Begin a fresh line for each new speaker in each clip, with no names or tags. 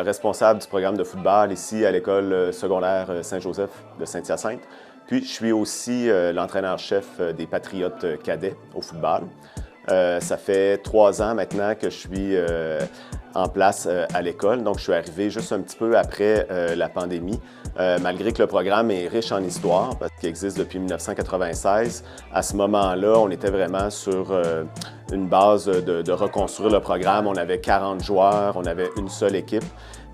responsable du programme de football ici à l'école secondaire Saint-Joseph de Saint-Hyacinthe. Puis, je suis aussi l'entraîneur-chef des Patriotes cadets au football. Ça fait 3 ans maintenant que je suis en place à l'école, donc je suis arrivé juste un petit peu après la pandémie. Malgré que le programme est riche en histoire, parce qu'il existe depuis 1996, à ce moment-là, on était vraiment sur une base de reconstruire le programme. On avait 40 joueurs, on avait une seule équipe.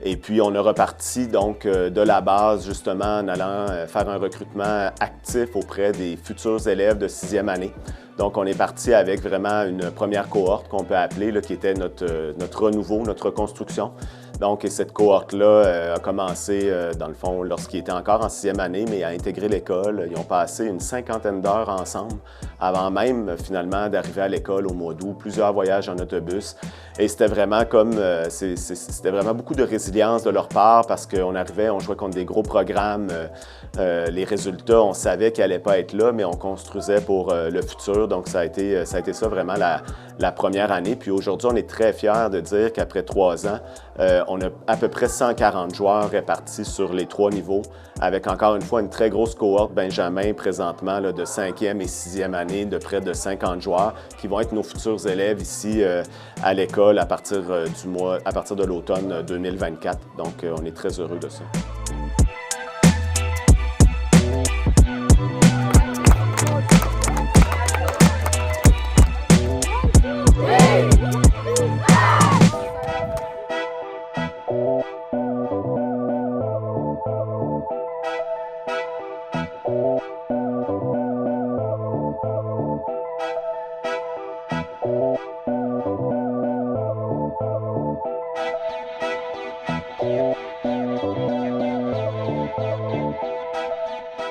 Et puis, on a reparti donc de la base, justement, en allant faire un recrutement actif auprès des futurs élèves de 6e année. Donc, on est parti avec vraiment une première cohorte qu'on peut appeler, là, qui était notre renouveau, notre reconstruction. Donc, cette cohorte-là a commencé, dans le fond, lorsqu'ils étaient encore en 6e année, mais à intégrer l'école. Ils ont passé une 50aine d'heures ensemble avant même, finalement, d'arriver à l'école au mois d'août. Plusieurs voyages en autobus. Et c'était vraiment comme, c'était vraiment beaucoup de résilience de leur part parce qu'on arrivait, on jouait contre des gros programmes. Les résultats, on savait qu'ils n'allaient pas être là, mais on construisait pour le futur. Donc, ça a été ça vraiment la première année. Puis aujourd'hui, on est très fiers de dire qu'après 3 ans, on a à peu près 140 joueurs répartis sur les 3 niveaux, avec encore une fois une très grosse cohorte Benjamin présentement là, de 5e et 6e année, de près de 50 joueurs qui vont être nos futurs élèves ici à l'école à partir de l'automne 2024. Donc, on est très heureux de ça.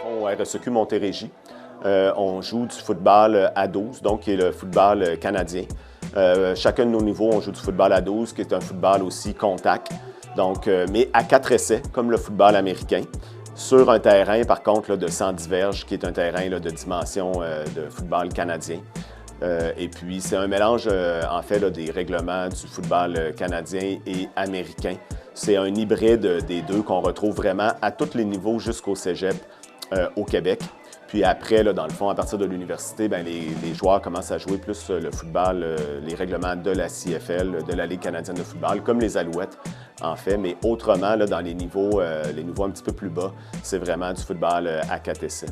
Au RSEQ Montérégie, on joue du football à 12, donc qui est le football canadien. Chacun de nos niveaux, on joue du football à 12, qui est un football aussi contact, donc, mais à 4 essais, comme le football américain, sur un terrain, par contre, là, de 110 verges, qui est un terrain là, de dimension de football canadien. Et puis, c'est un mélange, en fait, là, des règlements du football canadien et américain. C'est un hybride des deux qu'on retrouve vraiment à tous les niveaux jusqu'au cégep au Québec. Puis après, là, dans le fond, à partir de l'université, les joueurs commencent à jouer plus le football, les règlements de la CFL, de la Ligue canadienne de football, comme les Alouettes, en fait. Mais autrement, là, dans les niveaux un petit peu plus bas, c'est vraiment du football à 4 essais.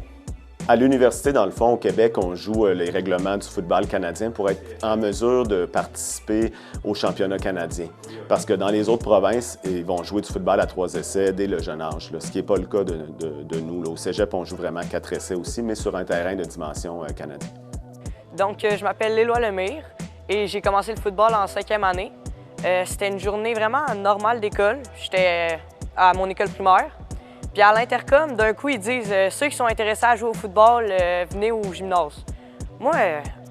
À l'université, dans le fond, au Québec, on joue les règlements du football canadien pour être en mesure de participer au championnat canadien. Parce que dans les autres provinces, ils vont jouer du football à 3 essais dès le jeune âge, là, ce qui n'est pas le cas de nous. Là. Au cégep, on joue vraiment 4 essais aussi, mais sur un terrain de dimension canadienne.
Donc, je m'appelle Léloy Lemire et j'ai commencé le football en 5e année. C'était une journée vraiment normale d'école. J'étais à mon école primaire. Puis à l'intercom, d'un coup, ils disent ceux qui sont intéressés à jouer au football, venez au gymnase. Moi,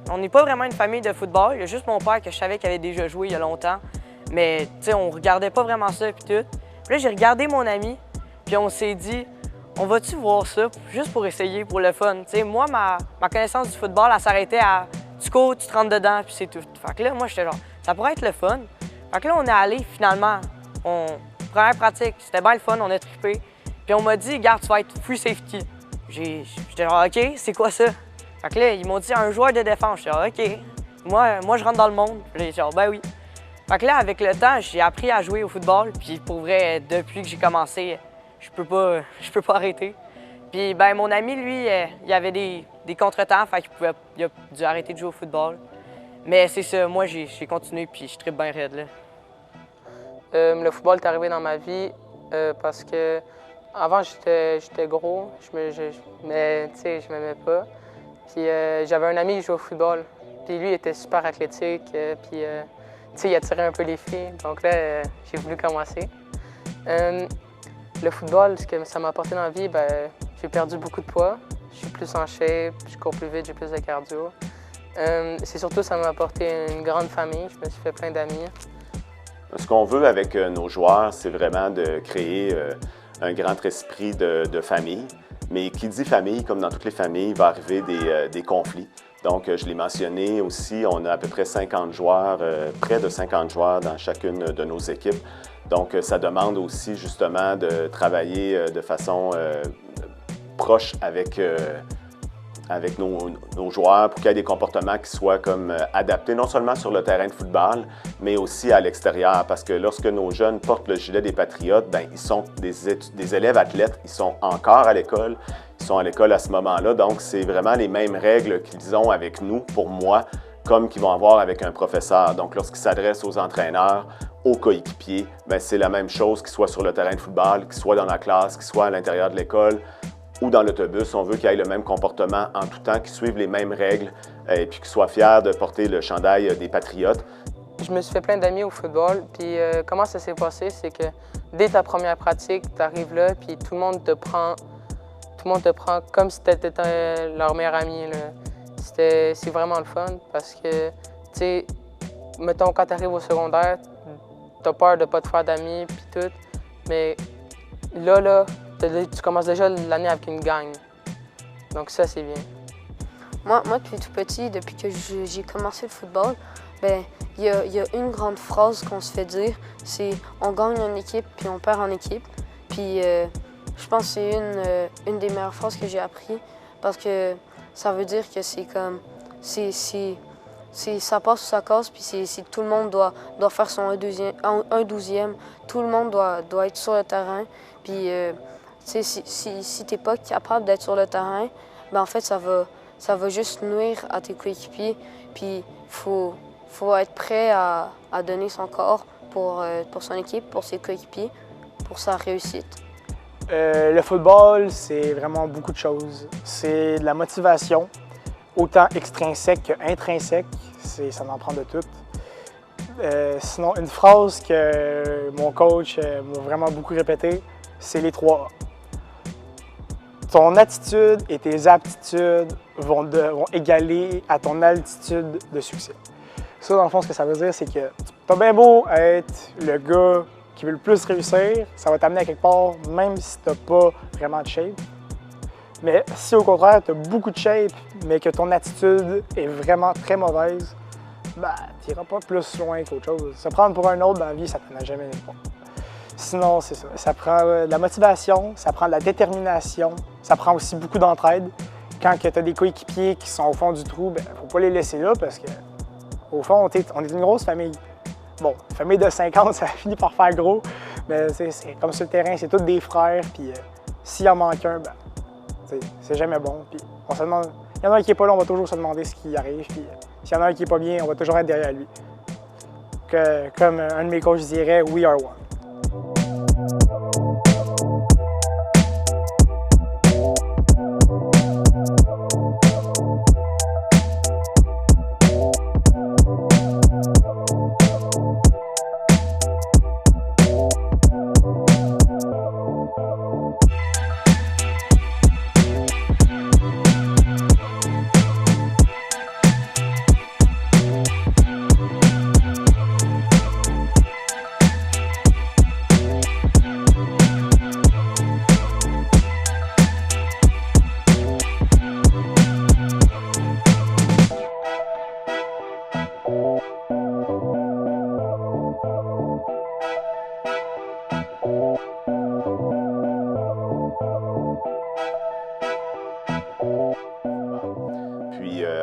on n'est pas vraiment une famille de football. Il y a juste mon père que je savais qu'il avait déjà joué il y a longtemps. Mais tu sais, on regardait pas vraiment ça puis tout. Puis là, j'ai regardé mon ami, puis on s'est dit, on va-tu voir ça juste pour essayer, pour le fun. Tu sais, moi, ma connaissance du football, elle s'arrêtait à tu cours, tu te rentres dedans, puis c'est tout. Fait que là, moi, j'étais genre, ça pourrait être le fun. Fait que là, on est allé finalement. Première pratique, c'était bien le fun, on a trippé. Puis on m'a dit, regarde, tu vas être free safety. J'étais genre, OK, c'est quoi ça? Fait que là, ils m'ont dit, un joueur de défense. J'étais genre, OK. Moi, je rentre dans le monde. Puis j'ai genre, ben oui. Fait que là, avec le temps, j'ai appris à jouer au football. Puis pour vrai, depuis que j'ai commencé, je peux pas arrêter. Puis ben mon ami, lui, il avait des contretemps, fait qu'il a dû arrêter de jouer au football. Mais c'est ça, moi, j'ai continué, puis je trippe bien raide, là.
Le football est arrivé dans ma vie parce que avant, j'étais gros, mais tu sais, je m'aimais pas. Puis j'avais un ami qui jouait au football. Puis lui, il était super athlétique. Puis tu sais, il attirait un peu les filles. Donc là, j'ai voulu commencer. Le football, ce que ça m'a apporté dans la vie, j'ai perdu beaucoup de poids. Je suis plus en shape, je cours plus vite, j'ai plus de cardio. C'est surtout, ça m'a apporté une grande famille. Je me suis fait plein d'amis.
Ce qu'on veut avec nos joueurs, c'est vraiment de créer un grand esprit de famille. Mais qui dit famille, comme dans toutes les familles, il va arriver des conflits. Donc, je l'ai mentionné aussi, on a à peu près 50 joueurs, près de 50 joueurs dans chacune de nos équipes. Donc, ça demande aussi justement de travailler de façon proche avec nos joueurs pour qu'il y ait des comportements qui soient comme adaptés non seulement sur le terrain de football, mais aussi à l'extérieur. Parce que lorsque nos jeunes portent le gilet des Patriotes, bien, ils sont des élèves athlètes, ils sont encore à l'école, ils sont à l'école à ce moment-là. Donc, c'est vraiment les mêmes règles qu'ils ont avec nous, pour moi, comme qu'ils vont avoir avec un professeur. Donc, lorsqu'ils s'adressent aux entraîneurs, aux coéquipiers, bien, c'est la même chose, qu'ils soient sur le terrain de football, qu'ils soient dans la classe, qu'ils soient à l'intérieur de l'école ou dans l'autobus. On veut qu'ils aient le même comportement en tout temps, qu'ils suivent les mêmes règles et puis qu'ils soient fiers de porter le chandail des Patriotes.
Je me suis fait plein d'amis au football, puis comment ça s'est passé, c'est que dès ta première pratique, tu arrives là, puis tout le monde te prend comme si tu étais leur meilleur ami. C'est vraiment le fun parce que, tu sais, mettons, quand tu arrives au secondaire, tu as peur de ne pas te faire d'amis, puis tout, mais là, tu commences déjà l'année avec une gang. Donc ça, c'est bien.
Moi, depuis tout petit, depuis que j'ai commencé le football, ben il y a une grande phrase qu'on se fait dire, c'est « on gagne en équipe puis on perd en équipe ». Puis je pense que c'est une des meilleures phrases que j'ai appris parce que ça veut dire que c'est comme, ça passe ou ça casse, puis tout le monde doit faire son 1/12e, tout le monde doit être sur le terrain. Puis si tu n'es pas capable d'être sur le terrain, ben en fait ça va juste nuire à tes coéquipiers. Puis faut être prêt à donner son corps pour son équipe, pour ses coéquipiers, pour sa réussite.
Le football, c'est vraiment beaucoup de choses. C'est de la motivation, autant extrinsèque qu'intrinsèque. Ça en prend de tout. Sinon, une phrase que mon coach m'a vraiment beaucoup répétée, c'est les 3 A. Ton attitude et tes aptitudes vont égaler à ton altitude de succès. Ça, dans le fond, ce que ça veut dire, c'est que t'as bien beau être le gars qui veut le plus réussir, ça va t'amener à quelque part, même si t'as pas vraiment de shape. Mais si au contraire, tu as beaucoup de shape, mais que ton attitude est vraiment très mauvaise, ben, tu n'iras pas plus loin qu'autre chose. Se prendre pour un autre dans la vie, ça ne t'en a jamais nulle part. Sinon, c'est ça. Ça prend de la motivation, ça prend de la détermination, ça prend aussi beaucoup d'entraide. Quand tu as des coéquipiers qui sont au fond du trou, il ne faut pas les laisser là parce que, au fond, on est une grosse famille. Bon, une famille de 50, ça finit par faire gros, mais c'est comme sur le terrain, c'est tous des frères, puis s'il en manque un, ben, c'est jamais bon. Puis on se demande, il y en a un qui n'est pas là, on va toujours se demander ce qui arrive. Puis s'il y en a un qui n'est pas bien, on va toujours être derrière lui. Comme un de mes coachs dirait, we are one.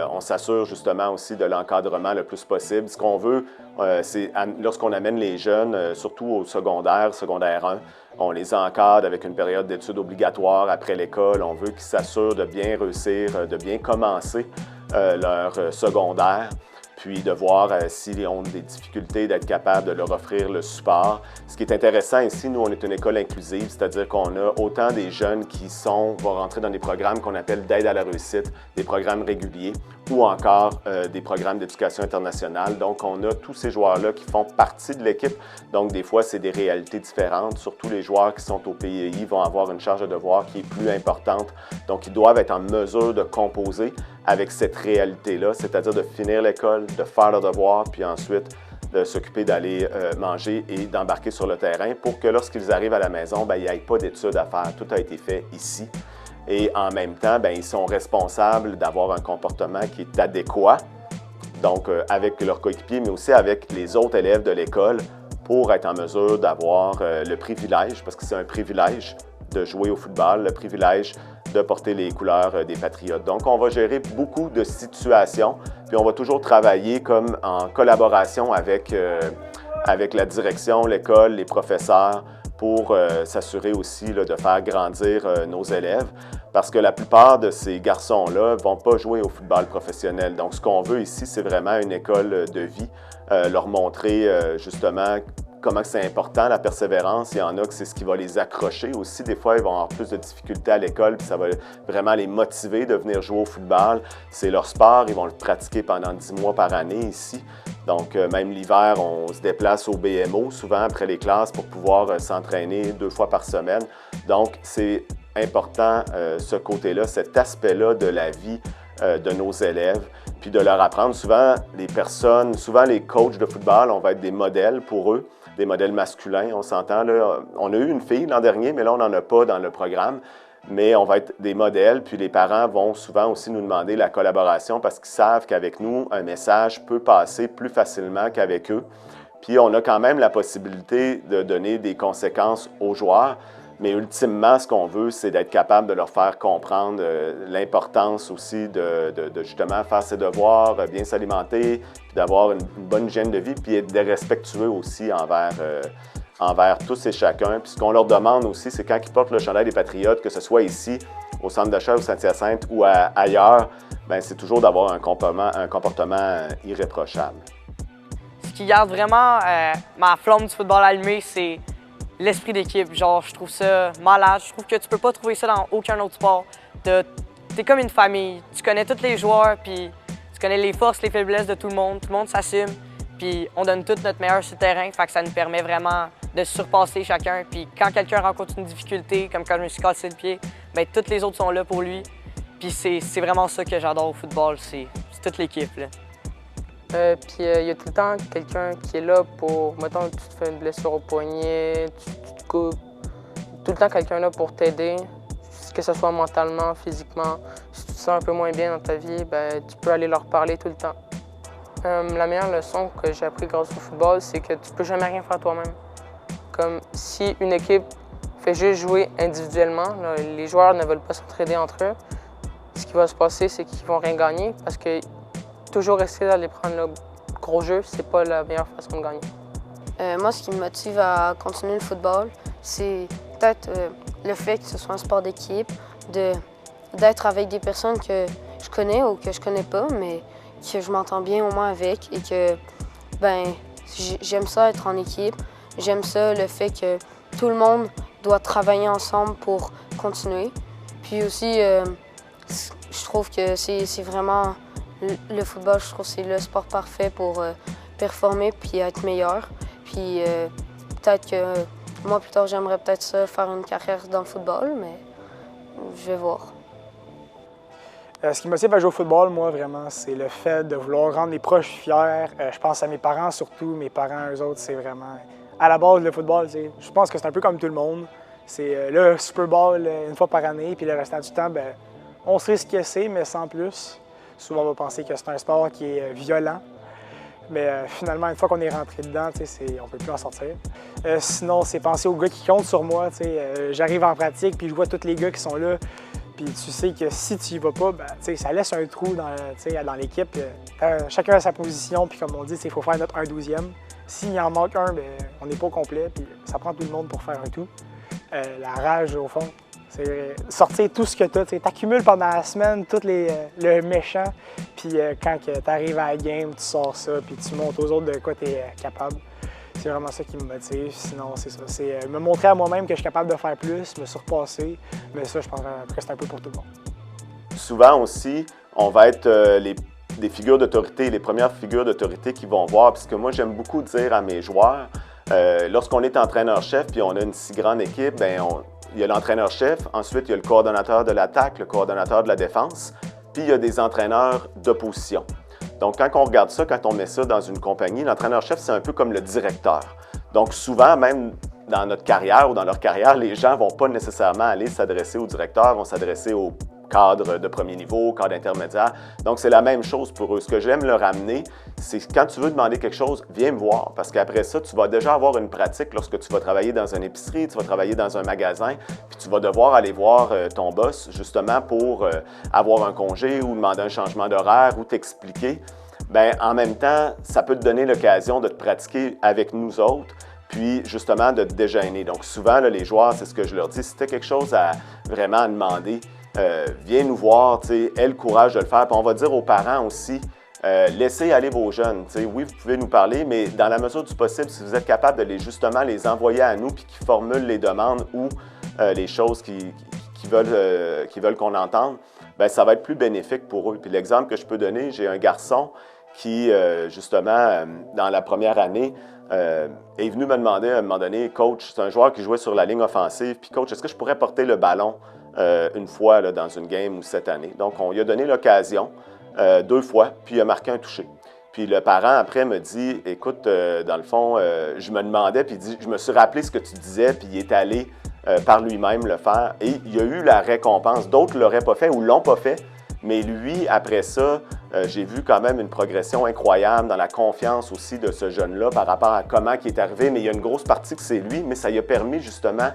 On s'assure justement aussi de l'encadrement le plus possible. Ce qu'on veut, c'est lorsqu'on amène les jeunes, surtout au secondaire 1, on les encadre avec une période d'études obligatoire après l'école. On veut qu'ils s'assurent de bien réussir, de bien commencer leur secondaire, puis de voir s'ils ont des difficultés, d'être capable de leur offrir le support. Ce qui est intéressant ici, nous, on est une école inclusive, c'est-à-dire qu'on a autant des jeunes qui vont rentrer dans des programmes qu'on appelle d'aide à la réussite, des programmes réguliers, ou encore des programmes d'éducation internationale. Donc, on a tous ces joueurs-là qui font partie de l'équipe. Donc, des fois, c'est des réalités différentes. Surtout les joueurs qui sont au PEI vont avoir une charge de devoir qui est plus importante. Donc, ils doivent être en mesure de composer avec cette réalité-là, c'est-à-dire de finir l'école, de faire leurs devoirs, puis ensuite de s'occuper d'aller manger et d'embarquer sur le terrain pour que lorsqu'ils arrivent à la maison, bien, il n'y ait pas d'études à faire. Tout a été fait ici. et en même temps, bien, ils sont responsables d'avoir un comportement qui est adéquat, donc avec leurs coéquipiers, mais aussi avec les autres élèves de l'école pour être en mesure d'avoir le privilège, parce que c'est un privilège de jouer au football, le privilège de porter les couleurs des Patriotes. Donc, on va gérer beaucoup de situations, puis on va toujours travailler comme en collaboration avec la direction, l'école, les professeurs, pour s'assurer aussi là, de faire grandir nos élèves, parce que la plupart de ces garçons-là ne vont pas jouer au football professionnel. Donc, ce qu'on veut ici, c'est vraiment une école de vie, leur montrer justement comment c'est important, la persévérance. Il y en a que c'est ce qui va les accrocher aussi. Des fois, ils vont avoir plus de difficultés à l'école, puis ça va vraiment les motiver de venir jouer au football. C'est leur sport, ils vont le pratiquer pendant 10 mois par année ici. Donc, même l'hiver, on se déplace au BMO, souvent après les classes, pour pouvoir s'entraîner 2 fois par semaine. Donc, c'est important, ce côté-là, cet aspect-là de la vie de nos élèves, puis de leur apprendre. Souvent, les coachs de football, on va être des modèles pour eux, des modèles masculins, on s'entend. Là. On a eu une fille l'an dernier, mais là, on n'en a pas dans le programme. Mais on va être des modèles, puis les parents vont souvent aussi nous demander la collaboration parce qu'ils savent qu'avec nous, un message peut passer plus facilement qu'avec eux. Puis on a quand même la possibilité de donner des conséquences aux joueurs, mais ultimement, ce qu'on veut, c'est d'être capable de leur faire comprendre l'importance aussi de justement faire ses devoirs, bien s'alimenter, puis d'avoir une bonne hygiène de vie, puis être respectueux aussi envers tous et chacun. Puis ce qu'on leur demande aussi, c'est quand ils portent le chandail des Patriotes, que ce soit ici, au centre d'achat, au Saint-Hyacinthe ou ailleurs, bien, c'est toujours d'avoir un comportement irréprochable.
Ce qui garde vraiment ma flamme du football allumée, c'est l'esprit d'équipe. Genre, je trouve ça malade. Je trouve que tu peux pas trouver ça dans aucun autre sport. T'es comme une famille. Tu connais tous les joueurs, puis tu connais les forces, les faiblesses de tout le monde. Tout le monde s'assume, puis on donne tout notre meilleur sur le terrain. Fait que ça nous permet vraiment de surpasser chacun. Puis quand quelqu'un rencontre une difficulté, comme quand je me suis cassé le pied, bien, toutes les autres sont là pour lui. Puis c'est vraiment ça que j'adore au football, c'est toute l'équipe, là.
Puis il y a tout le temps quelqu'un qui est là pour, mettons, tu te fais une blessure au poignet, tu te coupes, tout le temps quelqu'un là pour t'aider, que ce soit mentalement, physiquement. Si tu te sens un peu moins bien dans ta vie, ben, tu peux aller leur parler tout le temps. La meilleure leçon que j'ai appris grâce au football, c'est que tu peux jamais rien faire toi-même. Comme si une équipe fait juste jouer individuellement, là, les joueurs ne veulent pas s'entraider entre eux, ce qui va se passer, c'est qu'ils vont rien gagner parce que toujours essayer d'aller prendre le gros jeu, c'est pas la meilleure façon de gagner.
Moi, ce qui me motive à continuer le football, c'est peut-être le fait que ce soit un sport d'équipe, d'être avec des personnes que je connais ou que je connais pas, mais que je m'entends bien au moins avec et que ben j'aime ça être en équipe. J'aime ça le fait que tout le monde doit travailler ensemble pour continuer. Puis aussi, je trouve que c'est vraiment le football, je trouve que c'est le sport parfait pour performer puis être meilleur. Puis peut-être que moi, plus tard, j'aimerais peut-être ça, faire une carrière dans le football, mais je vais voir.
Ce qui me motive à jouer au football, moi, vraiment, c'est le fait de vouloir rendre les proches fiers. Je pense à mes parents surtout. Mes parents, eux autres, c'est vraiment... À la base, le football, je pense que c'est un peu comme tout le monde. C'est le Super Bowl une fois par année, puis le restant du temps, ben, on sait ce que c'est, mais sans plus. Souvent, on va penser que c'est un sport qui est violent. Mais finalement, une fois qu'on est rentré dedans, on ne peut plus en sortir. Sinon, c'est penser aux gars qui comptent sur moi. J'arrive en pratique, puis je vois tous les gars qui sont là. Puis tu sais que si tu y vas pas, ben, ça laisse un trou dans l'équipe. Chacun a sa position, puis comme on dit, il faut faire notre 1/12e. S'il en manque un, ben, on n'est pas au complet, puis ça prend tout le monde pour faire un tout. La rage, au fond, c'est sortir tout ce que tu as. Tu accumules pendant la semaine tout le méchant, puis quand tu arrives à la game, tu sors ça, puis tu montres aux autres de quoi tu es capable. C'est vraiment ça qui me motive. Sinon, c'est ça. C'est me montrer à moi-même que je suis capable de faire plus, me surpasser. Mais ça, je pense que c'est un peu pour tout le monde.
Souvent aussi, on va être des figures d'autorité, les premières figures d'autorité qu'ils vont voir. Parce que moi, j'aime beaucoup dire à mes joueurs, lorsqu'on est entraîneur-chef puis on a une si grande équipe, bien, il y a l'entraîneur-chef, ensuite il y a le coordonnateur de l'attaque, le coordonnateur de la défense, puis il y a des entraîneurs d'opposition. Donc, quand on regarde ça, quand on met ça dans une compagnie, l'entraîneur-chef, c'est un peu comme le directeur. Donc, souvent, même dans notre carrière ou dans leur carrière, les gens ne vont pas nécessairement aller s'adresser au directeur, vont s'adresser au cadre de premier niveau, cadre intermédiaire. Donc, c'est la même chose pour eux. Ce que j'aime leur amener, c'est que quand tu veux demander quelque chose, viens me voir. Parce qu'après ça, tu vas déjà avoir une pratique lorsque tu vas travailler dans une épicerie, tu vas travailler dans un magasin, puis tu vas devoir aller voir ton boss, justement, pour avoir un congé ou demander un changement d'horaire ou t'expliquer. Bien, en même temps, ça peut te donner l'occasion de te pratiquer avec nous autres, puis justement de te déjeuner. Donc souvent, là, les joueurs, c'est ce que je leur dis, si tu as quelque chose à vraiment demander, viens nous voir, aie le courage de le faire. Puis on va dire aux parents aussi, laissez aller vos jeunes. Oui, vous pouvez nous parler, mais dans la mesure du possible, si vous êtes capable de justement les envoyer à nous puis qu'ils formulent les demandes ou les choses qu'ils veulent qu'on entende, bien, ça va être plus bénéfique pour eux. Puis l'exemple que je peux donner, j'ai un garçon qui, justement, dans la première année, est venu me demander à un moment donné, coach, c'est un joueur qui jouait sur la ligne offensive, puis coach, est-ce que je pourrais porter le ballon une fois là, dans une game ou cette année? Donc, on lui a donné l'occasion 2 fois, puis il a marqué un touché. Puis le parent, après, me dit, écoute, dans le fond, je me demandais, puis il dit, je me suis rappelé ce que tu disais, puis il est allé par lui-même le faire, et il a eu la récompense. D'autres ne l'auraient pas fait ou ne l'ont pas fait, mais lui, après ça, j'ai vu quand même une progression incroyable dans la confiance aussi de ce jeune-là par rapport à comment il est arrivé, mais il y a une grosse partie que c'est lui, mais ça lui a permis justement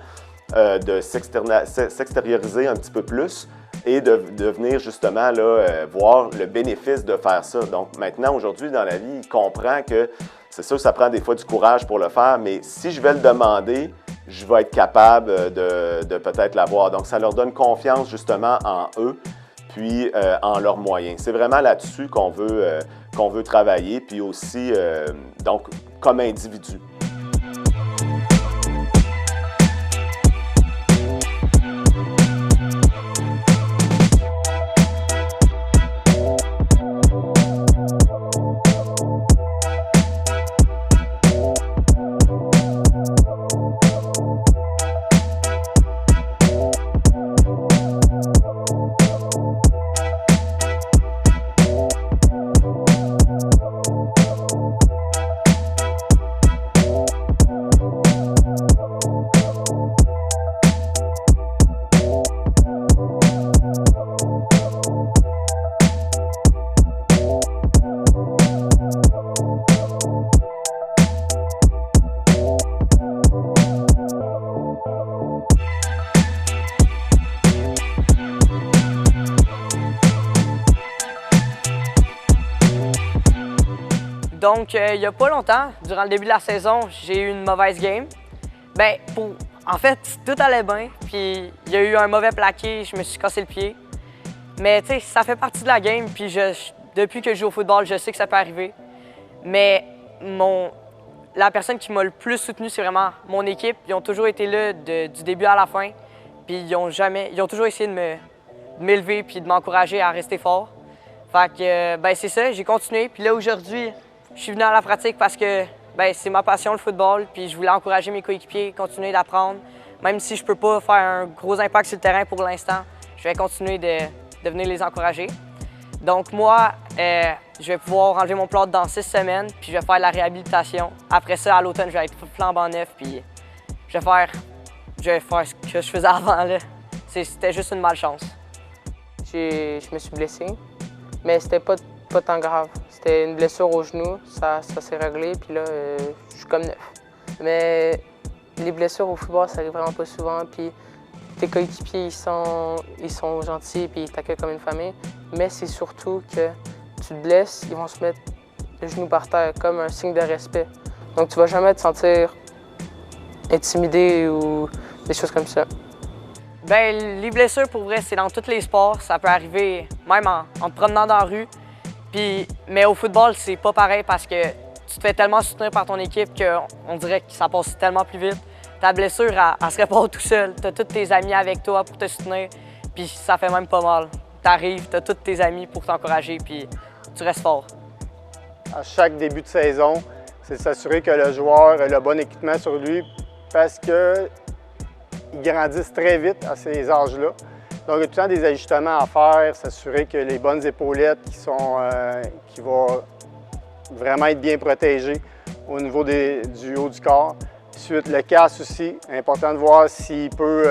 de s'extérioriser un petit peu plus et de venir justement là, voir le bénéfice de faire ça. Donc maintenant, aujourd'hui, dans la vie, il comprend que c'est sûr que ça prend des fois du courage pour le faire, mais si je vais le demander, je vais être capable de peut-être l'avoir. Donc ça leur donne confiance justement en eux, puis en leurs moyens. C'est vraiment là-dessus qu'on veut travailler, puis aussi donc comme individu.
Donc, il n'y a pas longtemps, durant le début de la saison, j'ai eu une mauvaise game. Bien, en fait, tout allait bien, puis il y a eu un mauvais plaqué, je me suis cassé le pied. Mais tu sais, ça fait partie de la game, puis depuis que je joue au football, je sais que ça peut arriver. Mais la personne qui m'a le plus soutenu, c'est vraiment mon équipe. Ils ont toujours été là du début à la fin, puis ils ont toujours essayé de m'élever puis de m'encourager à rester fort. Fait que, ben c'est ça, j'ai continué, puis là, aujourd'hui, je suis venu à la pratique parce que c'est ma passion, le football, puis je voulais encourager mes coéquipiers, continuer d'apprendre. Même si je ne peux pas faire un gros impact sur le terrain pour l'instant, je vais continuer de venir les encourager. Donc moi, je vais pouvoir enlever mon plâtre dans 6 semaines, puis je vais faire la réhabilitation. Après ça, à l'automne, je vais être flambant neuf, puis je vais faire ce que je faisais avant. C'était juste une malchance.
Je me suis blessé, mais c'était pas tant grave. C'était une blessure au genou, ça s'est réglé, puis là, je suis comme neuf. Mais les blessures au football, ça arrive vraiment pas souvent, puis tes coéquipiers, ils sont gentils, puis ils t'accueillent comme une famille. Mais c'est surtout que tu te blesses, ils vont se mettre le genou par terre comme un signe de respect. Donc tu vas jamais te sentir intimidé ou des choses comme ça.
Bien, les blessures, pour vrai, c'est dans tous les sports. Ça peut arriver même en te promenant dans la rue. Mais au football, c'est pas pareil parce que tu te fais tellement soutenir par ton équipe qu'on dirait que ça passe tellement plus vite. Ta blessure, elle se répare tout seul. Tu as tous tes amis avec toi pour te soutenir, puis ça fait même pas mal. Tu arrives, tu as tous tes amis pour t'encourager, puis tu restes fort.
À chaque début de saison, c'est de s'assurer que le joueur a le bon équipement sur lui parce qu'ils grandissent très vite à ces âges-là. Donc, il y a tout le temps des ajustements à faire, s'assurer que les bonnes épaulettes qui vont vraiment être bien protégées au niveau du haut du corps. Puis Ensuite, le casque aussi, important de voir s'il peut,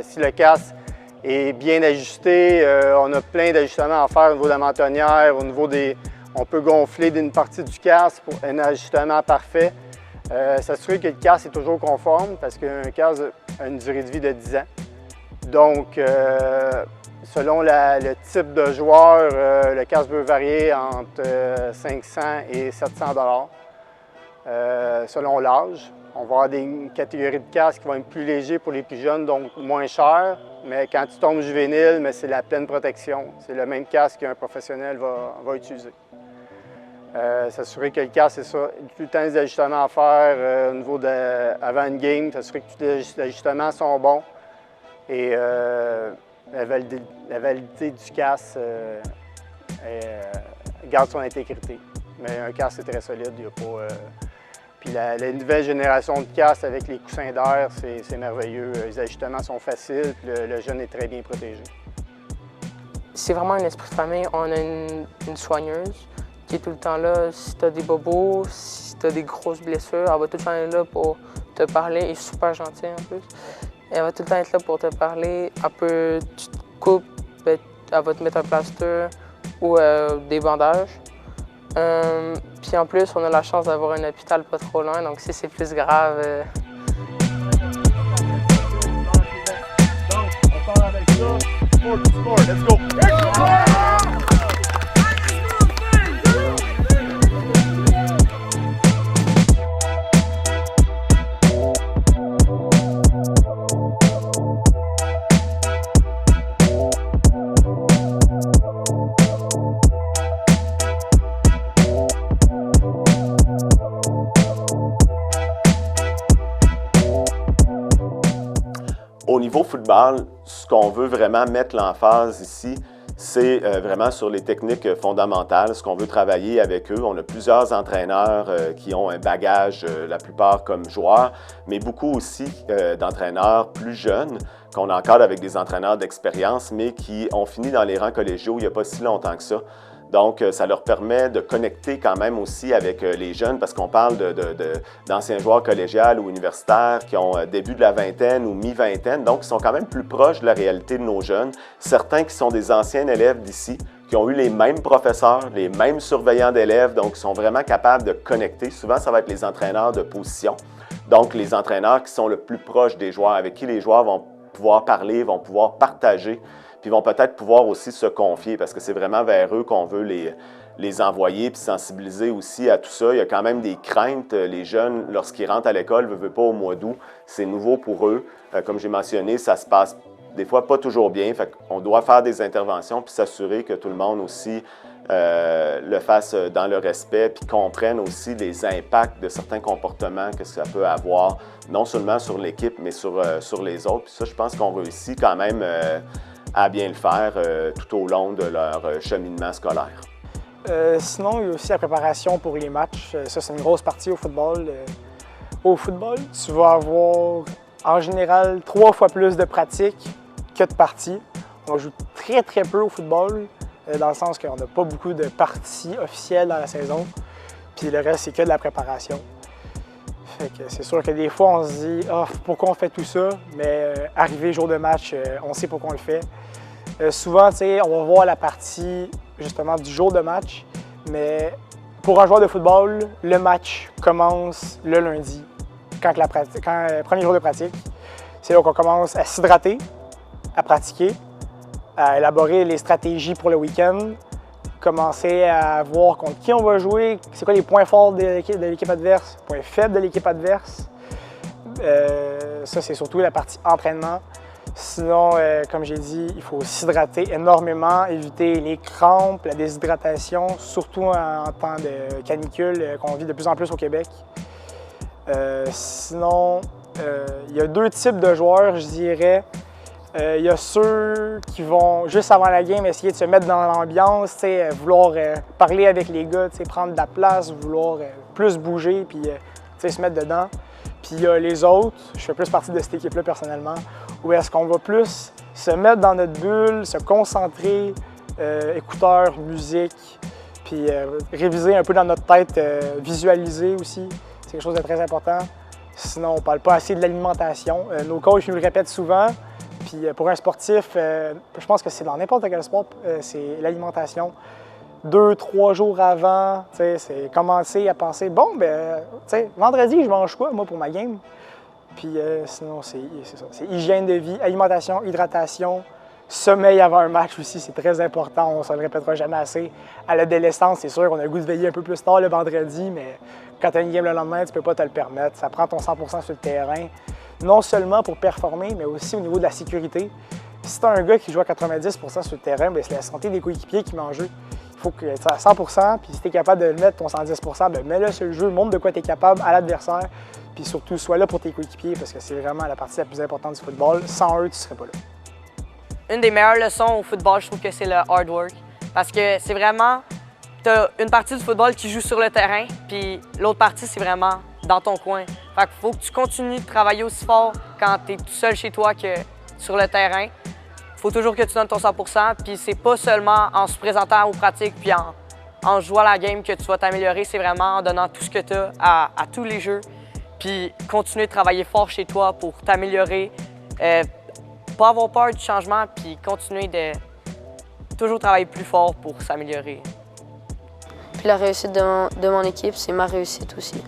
si le casque est bien ajusté. On a plein d'ajustements à faire au niveau de la mentonnière, au niveau des... On peut gonfler d'une partie du casque pour un ajustement parfait. S'assurer que le casque est toujours conforme parce qu'un casque a une durée de vie de 10 ans. Donc, selon le type de joueur, le casque peut varier entre 500 et 700 $. Selon l'âge, on va avoir des catégories de casques qui vont être plus légers pour les plus jeunes, donc moins chers. Mais quand tu tombes juvénile, c'est la pleine protection. C'est le même casque qu'un professionnel va utiliser. S'assurer que le casque, c'est ça, tout le temps des ajustements à faire au niveau avant une game, s'assurer que tous les ajustements sont bons et la validité du casque garde son intégrité. Mais un casque, c'est très solide, il n'y a pas... Puis la nouvelle génération de casques avec les coussins d'air, c'est merveilleux. Les ajustements sont faciles, puis le jeune est très bien protégé.
C'est vraiment un esprit de famille. On a une soigneuse qui est tout le temps là. Si tu as des bobos, si tu as des grosses blessures, elle va tout le temps être là pour te parler. Elle est super gentille en plus. Elle va tout le temps être là pour te parler. Tu te coupes, elle va te mettre un plaster ou des bandages. Puis en plus, on a la chance d'avoir un hôpital pas trop loin, donc si c'est plus grave...
On part avec ça. Sport, let's go!
Au niveau football, ce qu'on veut vraiment mettre l'emphase ici, c'est vraiment sur les techniques fondamentales, ce qu'on veut travailler avec eux. On a plusieurs entraîneurs qui ont un bagage, la plupart comme joueurs, mais beaucoup aussi d'entraîneurs plus jeunes qu'on encadre avec des entraîneurs d'expérience, mais qui ont fini dans les rangs collégiaux il n'y a pas si longtemps que ça. Donc, ça leur permet de connecter quand même aussi avec les jeunes parce qu'on parle d'anciens joueurs collégiales ou universitaires qui ont début de la vingtaine ou mi-vingtaine, donc ils sont quand même plus proches de la réalité de nos jeunes. Certains qui sont des anciens élèves d'ici, qui ont eu les mêmes professeurs, les mêmes surveillants d'élèves, donc ils sont vraiment capables de connecter. Souvent, ça va être les entraîneurs de position, donc les entraîneurs qui sont le plus proches des joueurs, avec qui les joueurs vont pouvoir parler, vont pouvoir partager, puis vont peut-être pouvoir aussi se confier parce que c'est vraiment vers eux qu'on veut les envoyer puis sensibiliser aussi à tout ça. Il y a quand même des craintes. Les jeunes, lorsqu'ils rentrent à l'école, ne veulent pas au mois d'août, c'est nouveau pour eux. Comme j'ai mentionné, ça se passe des fois pas toujours bien. Fait qu'on doit faire des interventions puis s'assurer que tout le monde aussi le fasse dans le respect puis comprenne aussi les impacts de certains comportements que ça peut avoir, non seulement sur l'équipe, mais sur les autres. Puis ça, je pense qu'on réussit quand même à bien le faire tout au long de leur cheminement scolaire.
Sinon, il y a aussi la préparation pour les matchs. Ça, c'est une grosse partie au football. Au football, tu vas avoir en général 3 fois plus de pratiques que de parties. On joue très peu au football, dans le sens qu'on n'a pas beaucoup de parties officielles dans la saison. Puis le reste, c'est que de la préparation. Fait que c'est sûr que des fois, on se dit « Ah, pourquoi on fait tout ça? » Mais arrivé jour de match, on sait pourquoi on le fait. Souvent, on va voir la partie justement du jour de match, mais pour un joueur de football, le match commence le lundi, quand premier jour de pratique. C'est là qu'on commence à s'hydrater, à pratiquer, à élaborer les stratégies pour le week-end, commencer à voir contre qui on va jouer, c'est quoi les points forts de l'équipe adverse, les points faibles de l'équipe adverse. Ça, c'est surtout la partie entraînement. Sinon, comme j'ai dit, il faut s'hydrater énormément, éviter les crampes, la déshydratation, surtout en temps de canicule qu'on vit de plus en plus au Québec. Sinon, il y a 2 types de joueurs, je dirais. Il y a ceux qui vont, juste avant la game, essayer de se mettre dans l'ambiance, vouloir parler avec les gars, prendre de la place, vouloir plus bouger, puis se mettre dedans. Puis il y a les autres, je fais plus partie de cette équipe-là personnellement, où est-ce qu'on va plus se mettre dans notre bulle, se concentrer, écouteurs, musique, puis réviser un peu dans notre tête, visualiser aussi, c'est quelque chose de très important. Sinon, on ne parle pas assez de l'alimentation. Nos coachs nous le répètent souvent. Puis pour un sportif, je pense que c'est dans n'importe quel sport, c'est l'alimentation. 2-3 jours avant, c'est commencer à penser, bon, ben, vendredi, je mange quoi, moi, pour ma game? Puis sinon, c'est ça. C'est hygiène de vie, alimentation, hydratation, sommeil avant un match aussi, c'est très important. On ne se le répétera jamais assez. À l'adolescence, c'est sûr qu'on a le goût de veiller un peu plus tard le vendredi, mais quand tu as une game le lendemain, tu ne peux pas te le permettre. Ça prend ton 100% sur le terrain, non seulement pour performer, mais aussi au niveau de la sécurité. Si tu as un gars qui joue à 90% sur le terrain, bien, c'est la santé des coéquipiers qui met en jeu. Il faut que tu sois à 100%, puis si tu es capable de le mettre ton 110%, bien, mets-le sur le jeu, montre de quoi tu es capable à l'adversaire, puis surtout, sois là pour tes coéquipiers, parce que c'est vraiment la partie la plus importante du football. Sans eux, tu ne serais pas là.
Une des meilleures leçons au football, je trouve que c'est le hard work. Parce que c'est vraiment, tu as une partie du football qui joue sur le terrain, puis l'autre partie, c'est vraiment dans ton coin. Fait qu'il faut que tu continues de travailler aussi fort quand tu es tout seul chez toi que sur le terrain. Il faut toujours que tu donnes ton 100%, puis c'est pas seulement en se présentant aux pratiques puis en jouant la game que tu vas t'améliorer, c'est vraiment en donnant tout ce que tu as à tous les jeux, puis continuer de travailler fort chez toi pour t'améliorer. Pas avoir peur du changement, puis continuer de toujours travailler plus fort pour s'améliorer.
Puis la réussite de mon équipe, c'est ma réussite aussi.